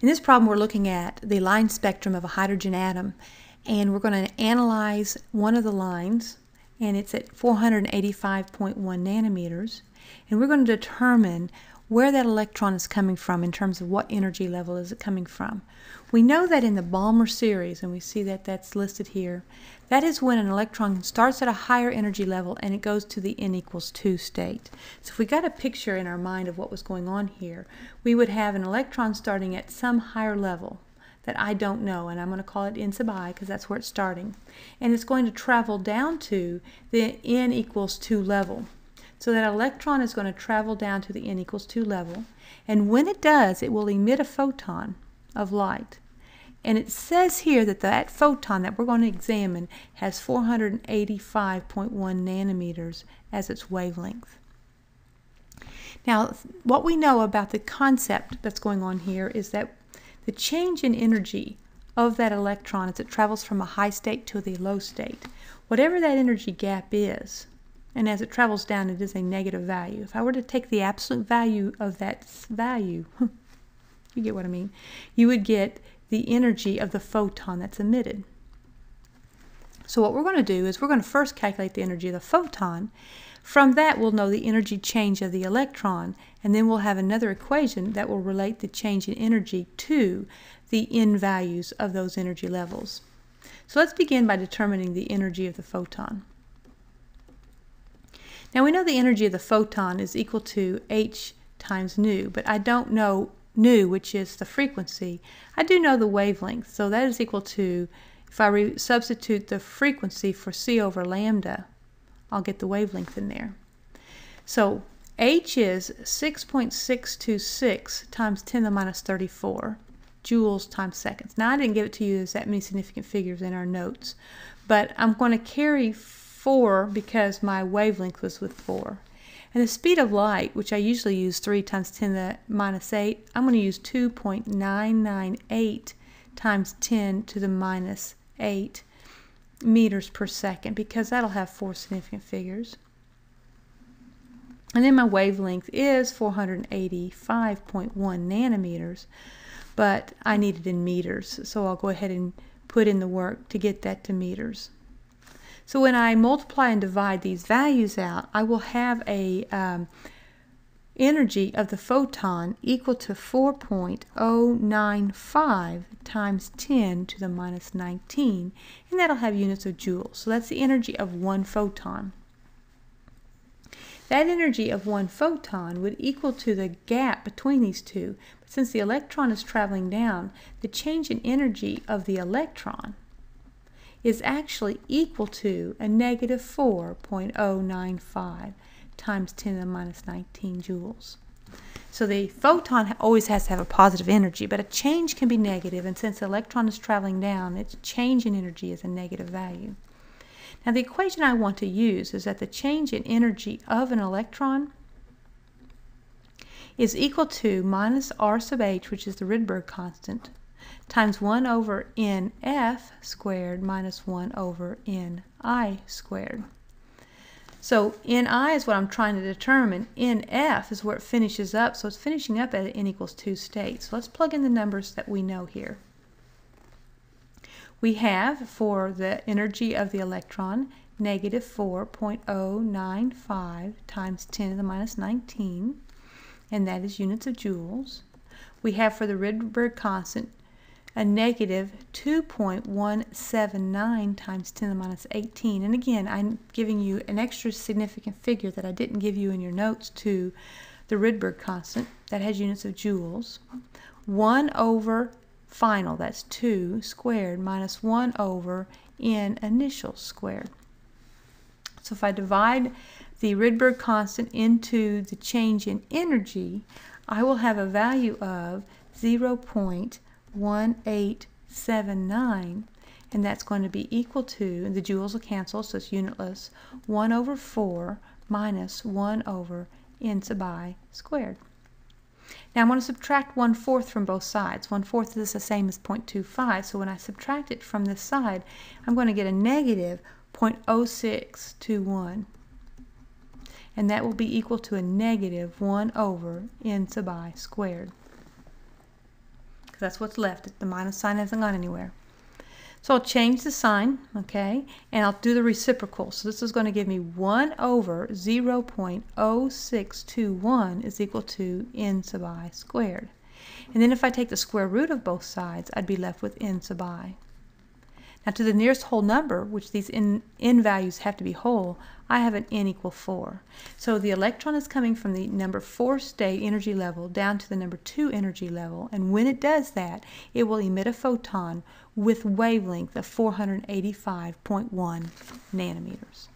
In this problem, we're looking at the line spectrum of a hydrogen atom, and we're going to analyze one of the lines, and it's at 485.1 nanometers, and we're going to determine where that electron is coming from in terms of what energy level is it coming from. We know that in the Balmer series, and we see that that's listed here, that is when an electron starts at a higher energy level and it goes to the n equals 2 state. So if we got a picture in our mind of what was going on here, we would have an electron starting at some higher level that I don't know, and I'm going to call it n sub I because that's where it's starting. And it's going to travel down to the n equals 2 level. So that electron is going to travel down to the n equals 2 level, and when it does, it will emit a photon of light. And it says here that that photon that we're going to examine has 485.1 nanometers as its wavelength. Now, what we know about the concept that's going on here is that the change in energy of that electron as it travels from a high state to the low state, whatever that energy gap is, and as it travels down, it is a negative value. If I were to take the absolute value of that value, you get what I mean, you would get the energy of the photon that's emitted. So what we're going to do is we're going to first calculate the energy of the photon. From that, we'll know the energy change of the electron, and then we'll have another equation that will relate the change in energy to the n values of those energy levels. So let's begin by determining the energy of the photon. Now we know the energy of the photon is equal to h times nu, but I don't know nu, which is the frequency. I do know the wavelength, so that is equal to, if I substitute the frequency for c over lambda, I'll get the wavelength in there. So h is 6.626 times 10 to the minus 34 joules times seconds. Now I didn't give it to you as that many significant figures in our notes, but I'm going to carry 4 because my wavelength was with 4. And the speed of light, which I usually use 3 times 10 to the minus 8, I'm going to use 2.998 times 10 to the minus 8 meters per second because that'll have 4 significant figures. And then my wavelength is 485.1 nanometers, but I need it in meters, so I'll go ahead and put in the work to get that to meters. So when I multiply and divide these values out, I will have a energy of the photon equal to 4.095 times 10 to the minus 19, and that'll have units of joules. So that's the energy of one photon. That energy of one photon would equal to the gap between these two, but since the electron is traveling down, the change in energy of the electron is actually equal to a negative 4.095 times 10 to the minus 19 joules. So the photon always has to have a positive energy, but a change can be negative, and since the electron is traveling down, its change in energy is a negative value. Now the equation I want to use is that the change in energy of an electron is equal to minus r sub h, which is the Rydberg constant, times 1 over nf squared minus 1 over ni squared. So ni is what I'm trying to determine. Nf is where it finishes up, so it's finishing up at n equals 2 state. So let's plug in the numbers that we know here. We have, for the energy of the electron, negative 4.095 times 10 to the minus 19, and that is units of joules. We have for the Rydberg constant a negative 2.179 times 10 to the minus 18. And again, I'm giving you an extra significant figure that I didn't give you in your notes to the Rydberg constant that has units of joules. 1 over final, that's 2 squared, minus 1 over n initial squared. So if I divide the Rydberg constant into the change in energy, I will have a value of 0.1879, and that's going to be equal to, and the joules will cancel, so it's unitless, 1 over 4 minus 1 over n sub I squared. Now I'm going to subtract 1/4 from both sides. 1/4 is the same as 0.25, so when I subtract it from this side, I'm going to get a negative 0.0621. And that will be equal to a negative 1 over n sub I squared. because that's what's left. The minus sign hasn't gone anywhere. So I'll change the sign, okay, and I'll do the reciprocal. So this is going to give me 1 over 0.0621 is equal to n sub I squared. And then if I take the square root of both sides, I'd be left with n sub I. Now to the nearest whole number, which these n values have to be whole, I have an n equal 4. So the electron is coming from the number 4 state energy level down to the number 2 energy level, and when it does that, it will emit a photon with wavelength of 485.1 nanometers.